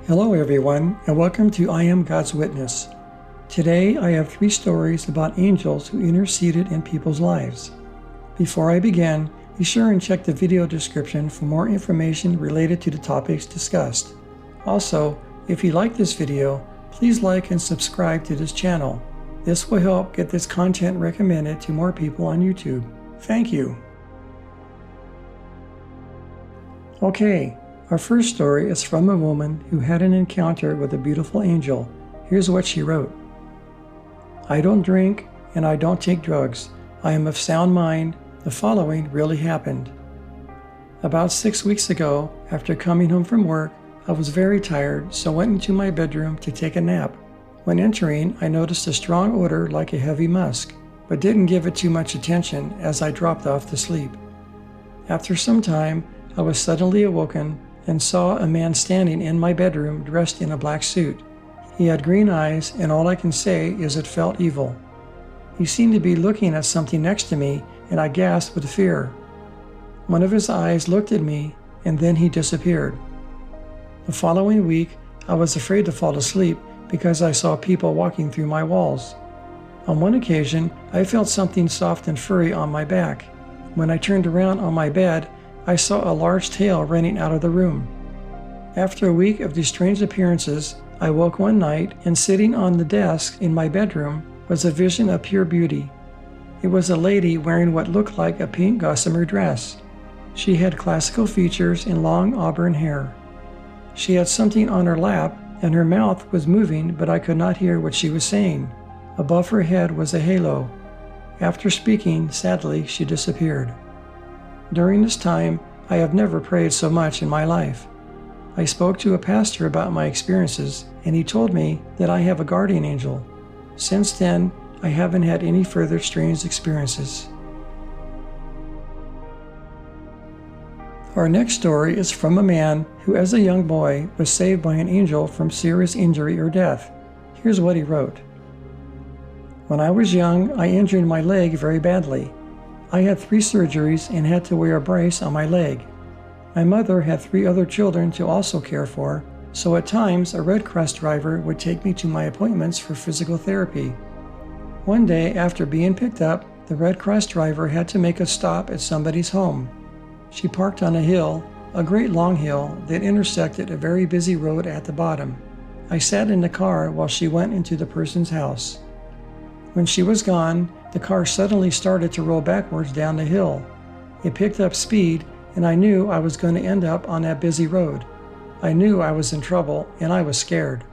Hello everyone, and welcome to I Am God's Witness. Today I have 3 stories about angels who interceded in people's lives. Before I begin, be sure and check the video description for more information related to the topics discussed. Also, if you like this video, please like and subscribe to this channel. This will help get this content recommended to more people on YouTube. Thank you. Okay. Our first story is from a woman who had an encounter with a beautiful angel. Here's what she wrote. I don't drink and I don't take drugs. I am of sound mind. The following really happened. About 6 weeks ago, after coming home from work, I was very tired, so went into my bedroom to take a nap. When entering, I noticed a strong odor like a heavy musk, but didn't give it too much attention as I dropped off to sleep. After some time, I was suddenly awoken and saw a man standing in my bedroom dressed in a black suit. He had green eyes, and all I can say is it felt evil. He seemed to be looking at something next to me, and I gasped with fear. One of his eyes looked at me, and then he disappeared. The following week, I was afraid to fall asleep because I saw people walking through my walls. On one occasion, I felt something soft and furry on my back. When I turned around on my bed, I saw a large tail running out of the room. After a week of these strange appearances, I woke one night and sitting on the desk in my bedroom was a vision of pure beauty. It was a lady wearing what looked like a pink gossamer dress. She had classical features and long auburn hair. She had something on her lap and her mouth was moving, but I could not hear what she was saying. Above her head was a halo. After speaking, sadly, she disappeared. During this time, I have never prayed so much in my life. I spoke to a pastor about my experiences, and he told me that I have a guardian angel. Since then, I haven't had any further strange experiences. Our next story is from a man who, as a young boy, was saved by an angel from serious injury or death. Here's what he wrote. When I was young, I injured my leg very badly. I had 3 surgeries and had to wear a brace on my leg. My mother had 3 other children to also care for, so at times a Red Cross driver would take me to my appointments for physical therapy. One day after being picked up, the Red Cross driver had to make a stop at somebody's home. She parked on a hill, a great long hill that intersected a very busy road at the bottom. I sat in the car while she went into the person's house. When she was gone, the car suddenly started to roll backwards down the hill. It picked up speed, and I knew I was going to end up on that busy road. I knew I was in trouble, and I was scared.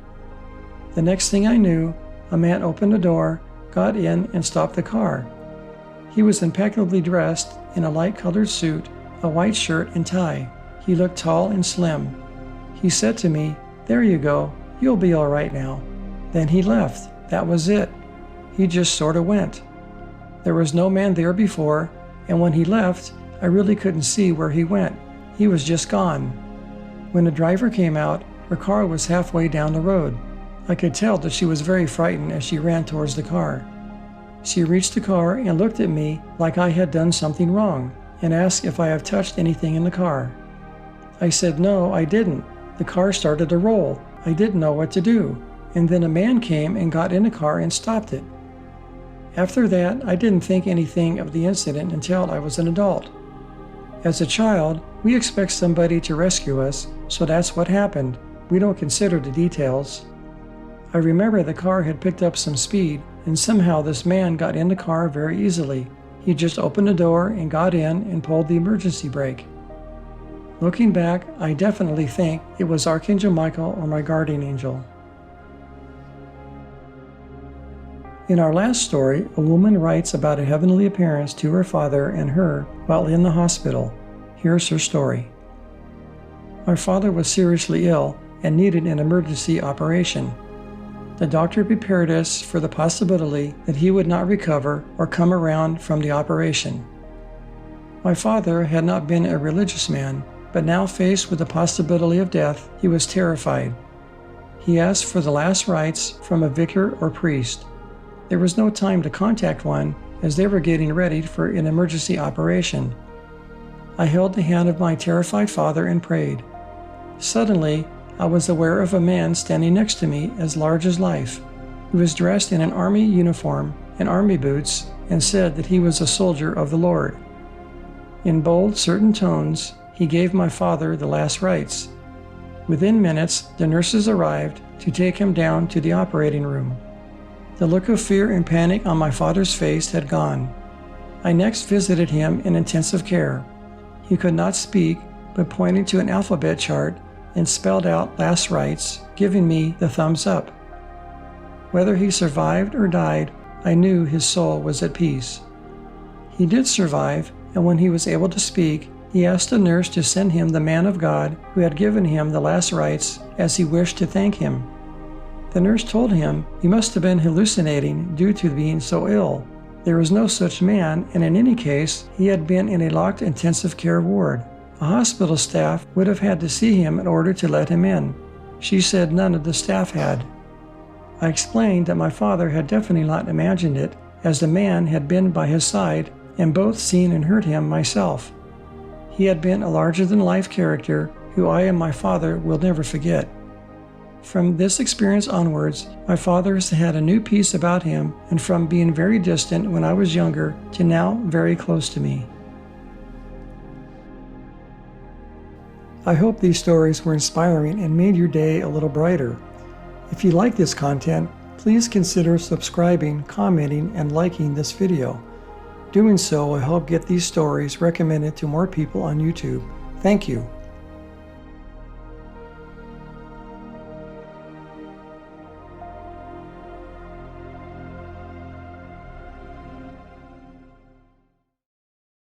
The next thing I knew, a man opened the door, got in, and stopped the car. He was impeccably dressed in a light-colored suit, a white shirt and tie. He looked tall and slim. He said to me, "There you go, you'll be all right now." Then he left. That was it. He just sort of went. There was no man there before, and when he left, I really couldn't see where he went. He was just gone. When the driver came out, her car was halfway down the road. I could tell that she was very frightened as she ran towards the car. She reached the car and looked at me like I had done something wrong, and asked if I have touched anything in the car. I said no, I didn't. The car started to roll. I didn't know what to do. And then a man came and got in the car and stopped it. After that, I didn't think anything of the incident until I was an adult. As a child, we expect somebody to rescue us, so that's what happened. We don't consider the details. I remember the car had picked up some speed, and somehow this man got in the car very easily. He just opened the door and got in and pulled the emergency brake. Looking back, I definitely think it was Archangel Michael or my guardian angel. In our last story, a woman writes about a heavenly appearance to her father and her while in the hospital. Here's her story. My father was seriously ill and needed an emergency operation. The doctor prepared us for the possibility that he would not recover or come around from the operation. My father had not been a religious man, but now faced with the possibility of death, he was terrified. He asked for the last rites from a vicar or priest. There was no time to contact one as they were getting ready for an emergency operation. I held the hand of my terrified father and prayed. Suddenly, I was aware of a man standing next to me as large as life. He was dressed in an army uniform and army boots and said that he was a soldier of the Lord. In bold, certain tones, he gave my father the last rites. Within minutes, the nurses arrived to take him down to the operating room. The look of fear and panic on my father's face had gone. I next visited him in intensive care. He could not speak, but pointed to an alphabet chart and spelled out last rites, giving me the thumbs up. Whether he survived or died, I knew his soul was at peace. He did survive, and when he was able to speak, he asked a nurse to send him the man of God who had given him the last rites, as he wished to thank him. The nurse told him he must have been hallucinating due to being so ill. There was no such man, and in any case, he had been in a locked intensive care ward. A hospital staff would have had to see him in order to let him in. She said none of the staff had. I explained that my father had definitely not imagined it, as the man had been by his side and both seen and heard him myself. He had been a larger-than-life character who I and my father will never forget. From this experience onwards, my father has had a new peace about him, and from being very distant when I was younger to now very close to me. I hope these stories were inspiring and made your day a little brighter. If you like this content, please consider subscribing, commenting, and liking this video. Doing so will help get these stories recommended to more people on YouTube. Thank you.